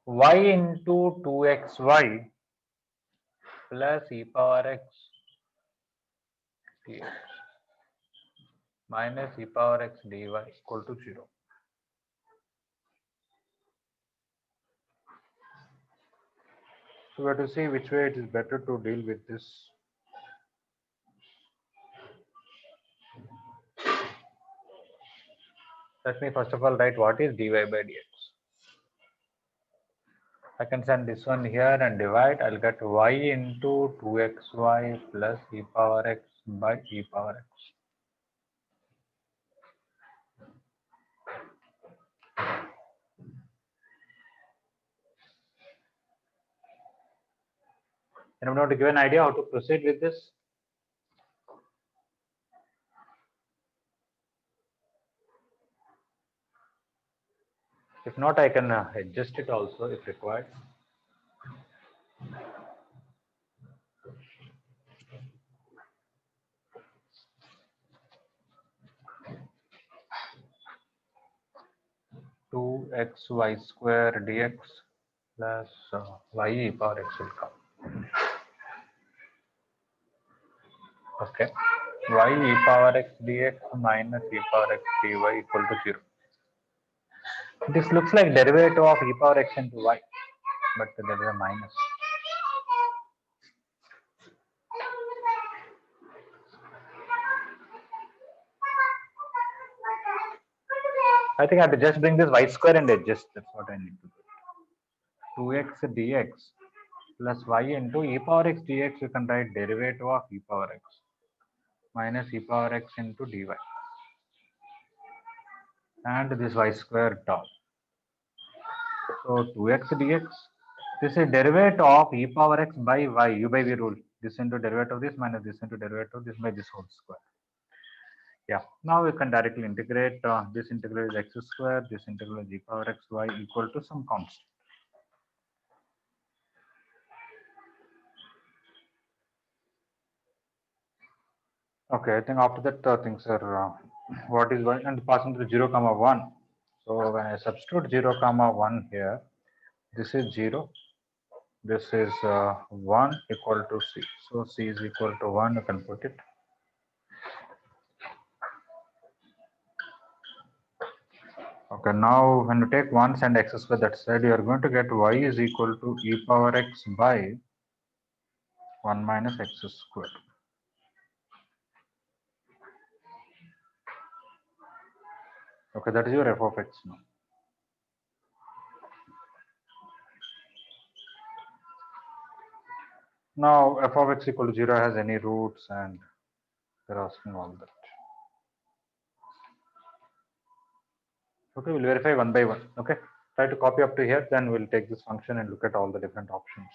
y into 2xy plus e power x dx minus e power x dy equal to 0. So we have to see which way it is better to deal with this. Let me first of all write what is dy by dx. I can send this one here and divide. I'll get y into 2xy plus e power x by e power x. Anyone want to give an idea how to proceed with this? If not, I can adjust it also if required. Two xy square dx plus y e power x will come. Okay. Y e power x dx minus e power x dy equal to 0. This looks like derivative of e power x into y, but there is a minus. I think I have to just bring this y square and adjust. That's what I need to do. 2x dx plus y into e power x dx, you can write derivative of e power x minus e power x into dy. And this y square top. So 2x dx, this is derivative of e power x by y, u by v rule. This into derivative of this minus this into derivative of this by this whole square. Yeah, now we can directly integrate. This integral is x square, this integral is e power x y equal to some constant. Okay, I think after that things are what is y and passing to 0 comma 1. So when I substitute 0 comma 1 here, this is 0, this is 1 equal to c. So c is equal to 1, you can put it. Okay, now when you take 1 and x square that side, you are going to get y is equal to e power x by 1 minus x square. Okay, that is your f of x now. Now f of x equal to 0 has any roots and they're asking all that. Okay, we'll verify one by one. Okay, try to copy up to here, then we'll take this function and look at all the different options.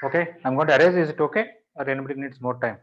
Okay, I'm going to erase. Is it okay, or anybody needs more time?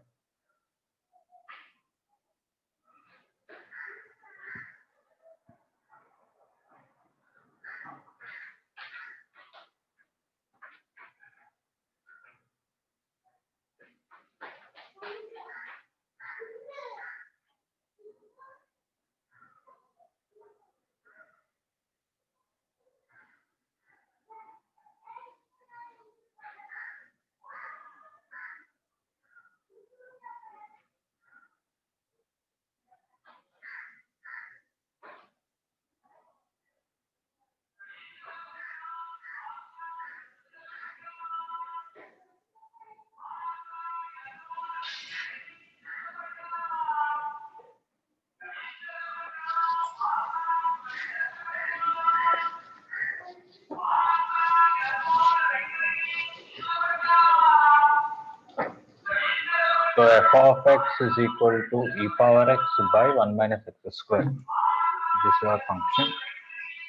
So f of x is equal to e power x by 1 minus x square. This is our function.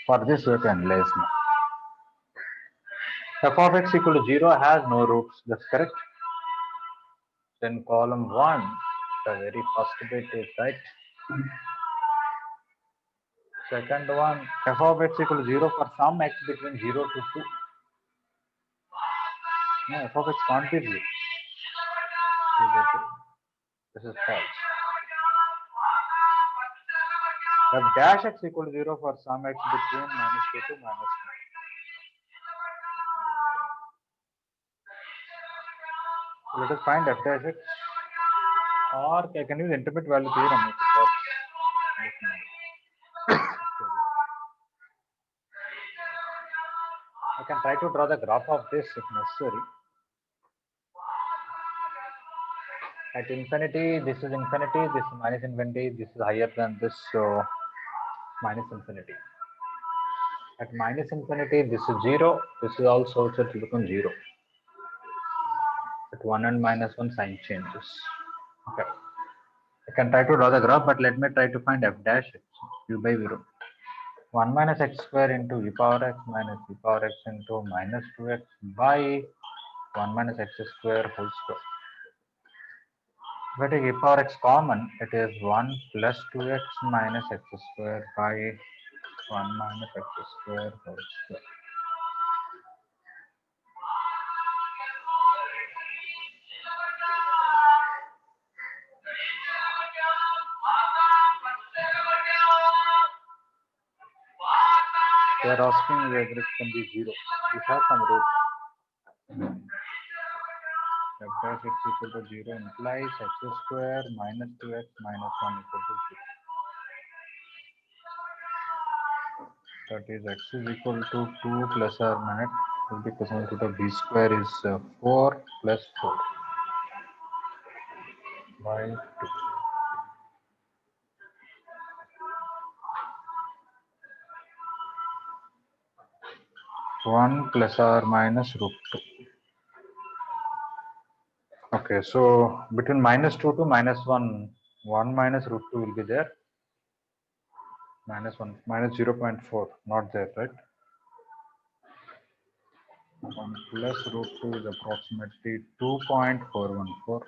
For this we have to analyze now. F of x equal to 0 has no roots. That's correct. Then column 1, the very first bit is right. Second one, f of x equal to 0 for some x between 0 to 2. No, f of x can't be 0. This is false. F dash x equal to 0 for some x between minus 2 to minus 1. So let us find f dash x, or I can use intermediate value theorem if it works. I can try to draw the graph of this if necessary. At infinity, this is infinity, this is minus infinity, this is higher than this, so minus infinity. At minus infinity, this is 0, this is also set to become 0. At 1 and minus 1, sign changes. Okay. I can try to draw the graph, but let me try to find f dash x, u by 0. 1 minus x square into e power x minus e power x into minus 2x by 1 minus x square whole square. If I take e power x common, it is 1 plus 2x minus x square by 1 minus x square whole square. They are asking whether it can be 0. This has some root. F dash x equal to 0 implies x square minus 2x minus 1 equal to 0. That is x is equal to 2 plus or minus, because the b square is 4 plus 4 by 2. 1 plus or minus root 2. Okay, so between minus 2 to minus 1, 1 minus root 2 will be there. Minus 1, minus 0.4, not there, right? 1 plus root 2 is approximately 2.414.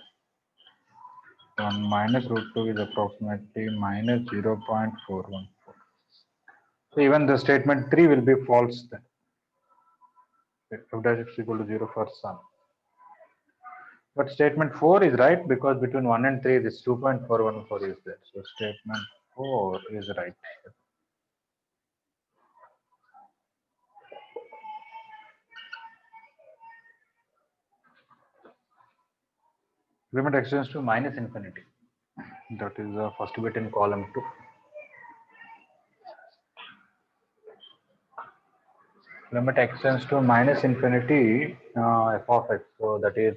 1 minus root 2 is approximately minus 0.414. So even the statement 3 will be false then. F dash x equal to 0 for some. But statement 4 is right, because between 1 and 3 this 2.414 is there. So statement 4 is right. Limit extends to minus infinity. That is the first bit in column 2. Limit extends to minus infinity f of x. So that is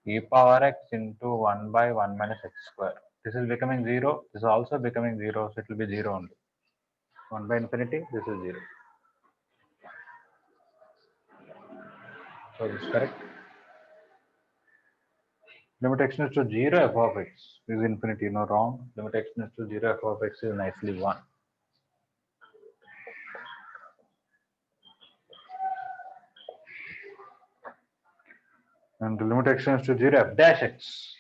e power x into 1 by 1 minus x square. This is becoming 0. This is also becoming 0. So it will be 0 only. 1 by infinity, this is 0. So this is correct. Limit extends to 0 f of x is infinity. No, wrong. Limit extends to 0 f of x is nicely 1. And the limit extends to 0 f dash x.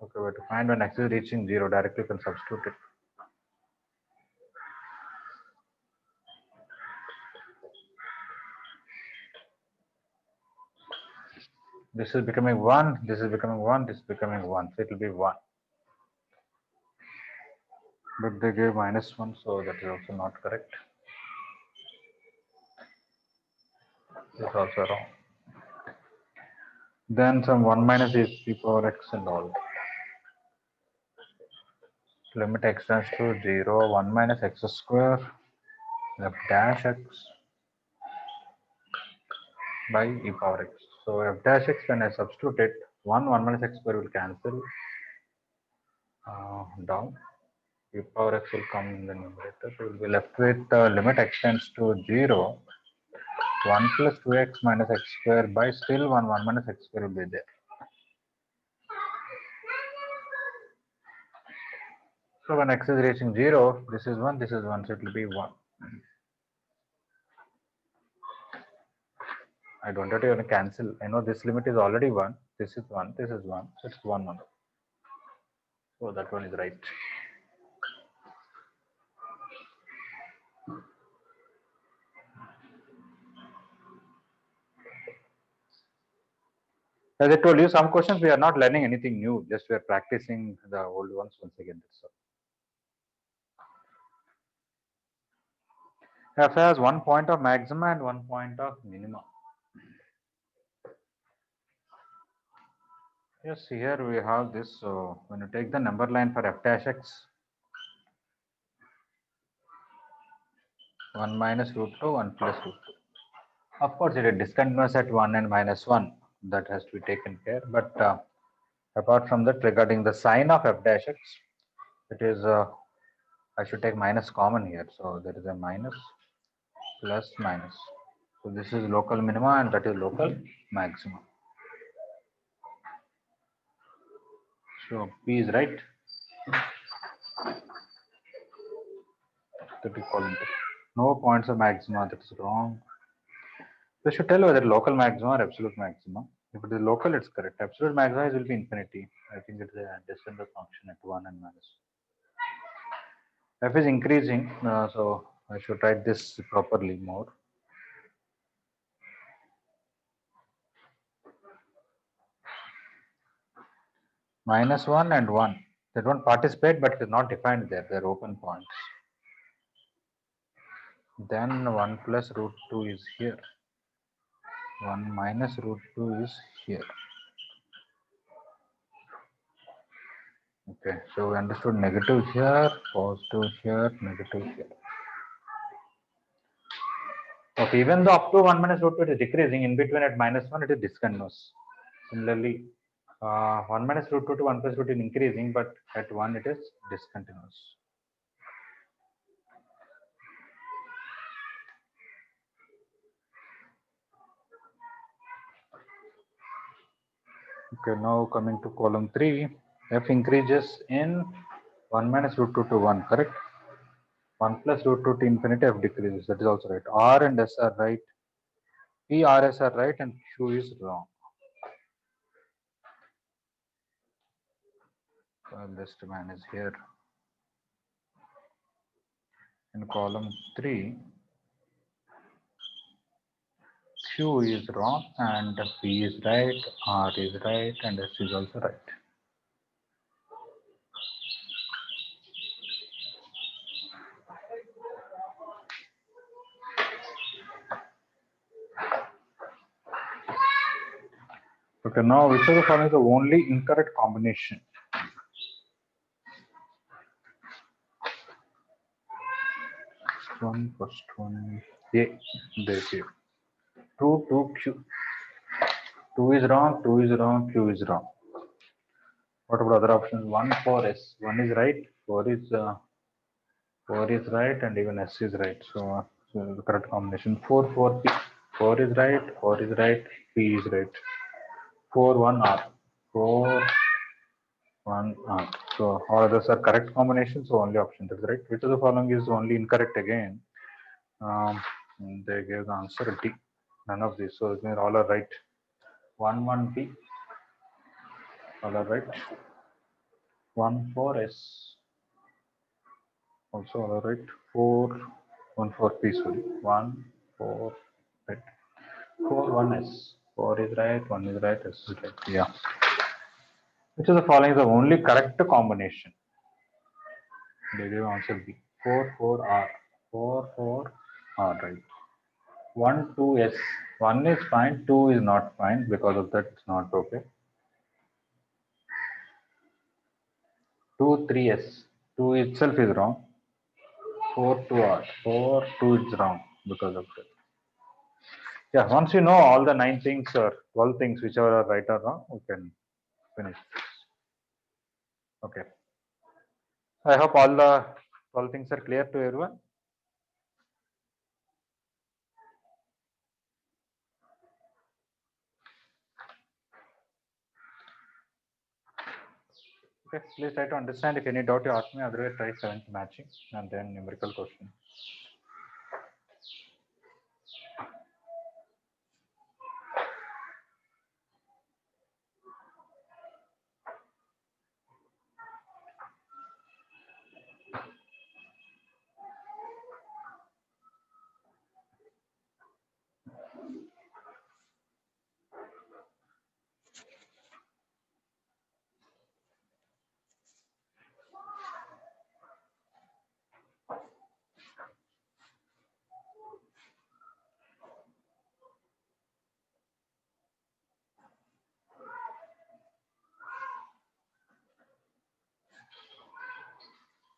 Okay, we have to find when x is reaching 0. Directly you can substitute it. This is becoming 1. This is becoming 1. This is becoming 1. So it will be 1. But they gave minus 1, so that is also not correct. This is also wrong. Then some 1 minus e power x and all. Limit extends to 0, 1 minus x square f dash x by e power x. So f dash x, when I substitute it, 1 minus x square will cancel down. E power x will come in the numerator. So we will be left with limit extends to 0, 1 plus 2x minus x square by still 1 minus x square will be there. So when x is reaching 0, this is 1, this is 1, so it will be 1. I don't have to even cancel. I know this limit is already 1, this is 1, this is 1, so it's 1, 1. So that one is right. As I told you, some questions we are not learning anything new, just we are practicing the old ones once again. So f has one point of maxima and one point of minima. Yes, here we have this. So when you take the number line for f dash x, 1 minus root 2, 1 plus root 2. Of course, it is discontinuous at 1 and minus 1. That has to be taken care. But apart from that, regarding the sign of f dash x, it is, I should take minus common here. So there is a minus, plus, minus. So this is local minima and that is local maxima. So P is right. That we call it. No points of maxima, that is wrong. We should tell whether local maxima or absolute maxima. If it is local, it's correct. Absolute maxima will be infinity. I think it is a descendant function at 1 and minus. F is increasing, so I should write this properly more. Minus 1 and 1. They don't participate, but it is not defined there. They are open points. Then 1 plus root 2 is here. 1 minus root 2 is here. Okay, so we understood negative here, positive here, negative here. Okay, even though up to 1 minus root 2 it is decreasing, in between at minus 1 it is discontinuous. Similarly, 1 minus root 2 to 1 plus root 2 is increasing, but at 1 it is discontinuous. Okay, now coming to column 3, f increases in 1 minus root 2 to 1, correct? 1 plus root 2 to infinity, f decreases, that is also right. R and S are right, P, R, S are right, and Q is wrong. Well, this man is here. In column 3, Q is wrong, and P is right, R is right, and S is also right. Okay, now which of the following is the only incorrect combination? First one, A, this here. 2, 2, Q. 2 is wrong, 2 is wrong, Q is wrong. What about other options? 1, 4, S. 1 is right, 4 is right, and even S is right. So the correct combination 4, 4, P. 4 is right, P is right. 4, 1, R. 4, 1, R. So all others are correct combinations, so only option is right. Which of the following is only incorrect again? They gave the answer D. None of these. So it means all are right. 1, 1, B. All are right. 1, 4, S. Also all are right. 4, 1, 4, P. Sorry. 1, 4, right. 4, 1, S. 4 is right, 1 is right, S is right. Yeah. Which of the following is the only correct combination? They gave answer B. 4, 4, R. 4, 4, R, right. 1, 2, S. 1 is fine, 2 is not fine. Because of that, it's not okay. 2, 3, S. 2 itself is wrong. 4, 2, R. 4, 2 is wrong because of that. Yeah, once you know all the 9 things or 12 things, whichever are right or wrong, we can finish this. Okay. I hope all the 12 things are clear to everyone. Okay, please try to understand. If any doubt you ask me, otherwise try seventh matching and then numerical question.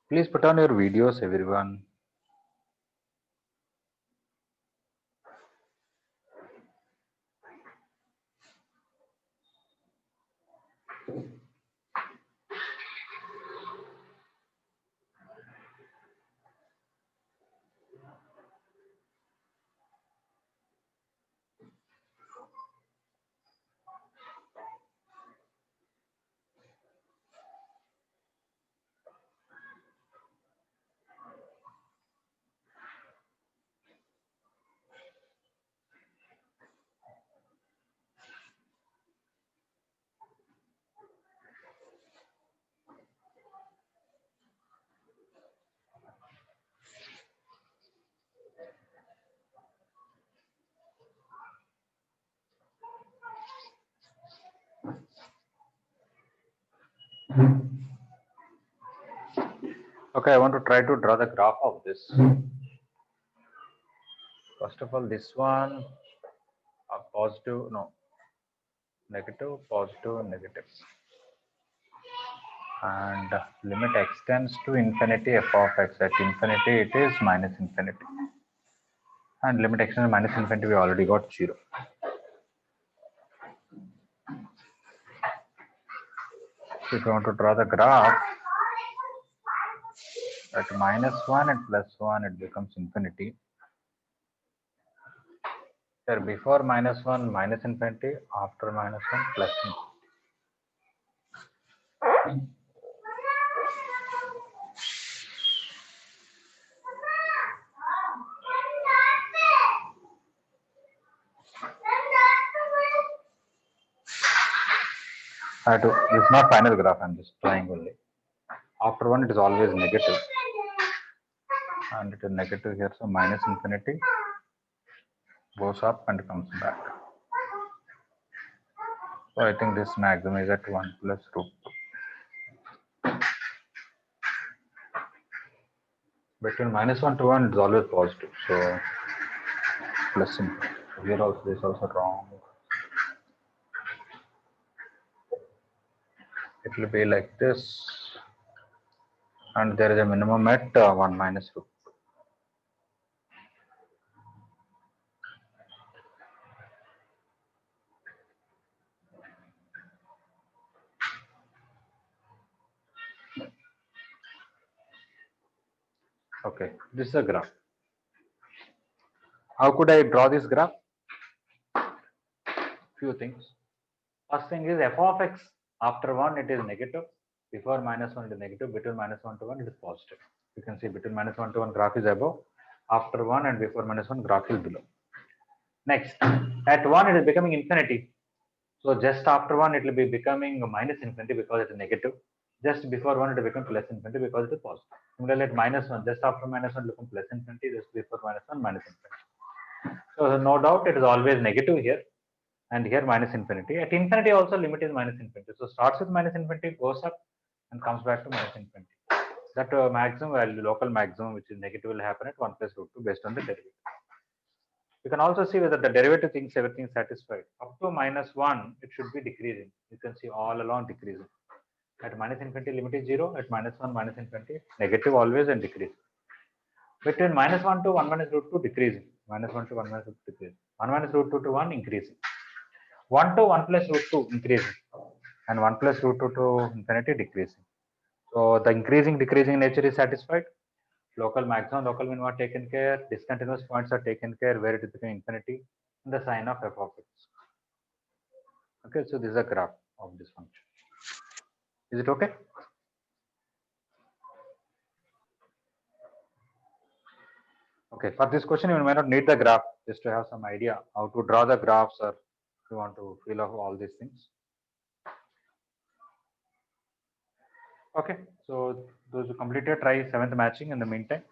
Please put on your videos, everyone. Okay, I want to try to draw the graph of this. First of all, this one, positive, no, negative, positive, negative. And limit extends to infinity f of x. At infinity, it is minus infinity. And limit extends to minus infinity, we already got 0. So if you want to draw the graph, at -1 and +1, it becomes infinity. Here before -1, minus infinity, after -1, plus infinity. This is not final graph, I'm just drawing only. After 1, it is always negative. And it is negative here, so minus infinity goes up and comes back. So I think this maximum is at 1 plus root 2. Between -1 to 1, it's always positive. So plus infinity. Here also, this is also wrong. It will be like this. And there is a minimum at 1 minus root 2. Okay, this is a graph. How could I draw this graph? Few things. First thing is f of x. After 1, it is negative. Before -1, it is negative. Between -1 to 1, it is positive. You can see between -1 to 1, graph is above. After 1 and before -1, graph is below. Next, at 1, it is becoming infinity. So just after 1, it will be becoming minus infinity because it is negative. Just before 1, it will become plus infinity because it is positive. Similarly, at -1, just after -1, it will become plus infinity. Just before -1, minus infinity. So no doubt, it is always negative here. And here minus infinity. At infinity also, limit is minus infinity. So starts with minus infinity, goes up and comes back to minus infinity. That maximum value, local maximum, which is negative, will happen at 1 plus root 2 based on the derivative. You can also see whether the derivative thinks everything is satisfied. Up to -1, it should be decreasing. You can see all along decreasing. At minus infinity, limit is 0. At -1, minus infinity, negative always and decrease. Between -1 to 1 minus root 2, decreasing. -1 to 1 minus root 2, decreasing. 1 minus root 2 to 1, increasing. 1 to 1 plus root 2, increasing. And 1 plus root 2 to infinity, decreasing. So the increasing, decreasing nature is satisfied. Local maximum, local minimum are taken care. Discontinuous points are taken care where it is becoming infinity. And the sign of f of x. Okay, so this is a graph of this function. Is it okay? Okay, for this question, you might not need the graph, just to have some idea how to draw the graphs, or if you want to feel of all these things. Okay, so those who completed, try 7th matching in the meantime.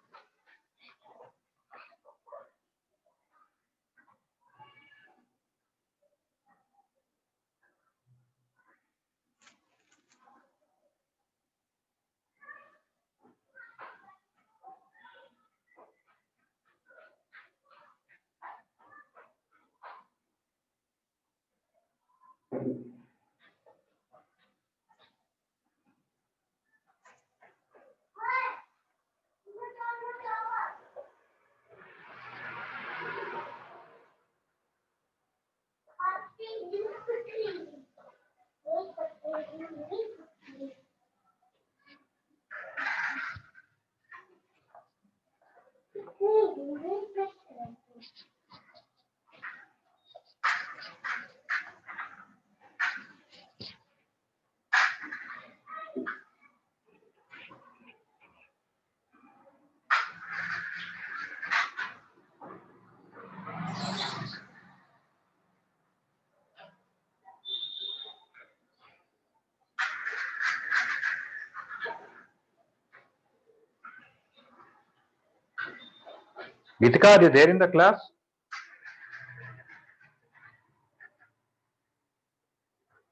Geetika, are you there in the class?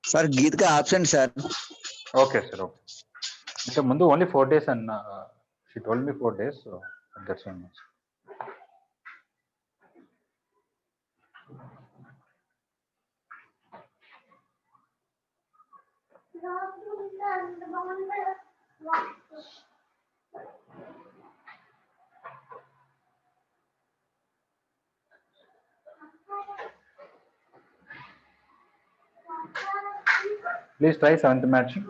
Sir, Geetika absent, sir. Okay, sir. Okay. So, Mundu only 4 days, and she told me 4 days, so that's one. Please try 7th matching.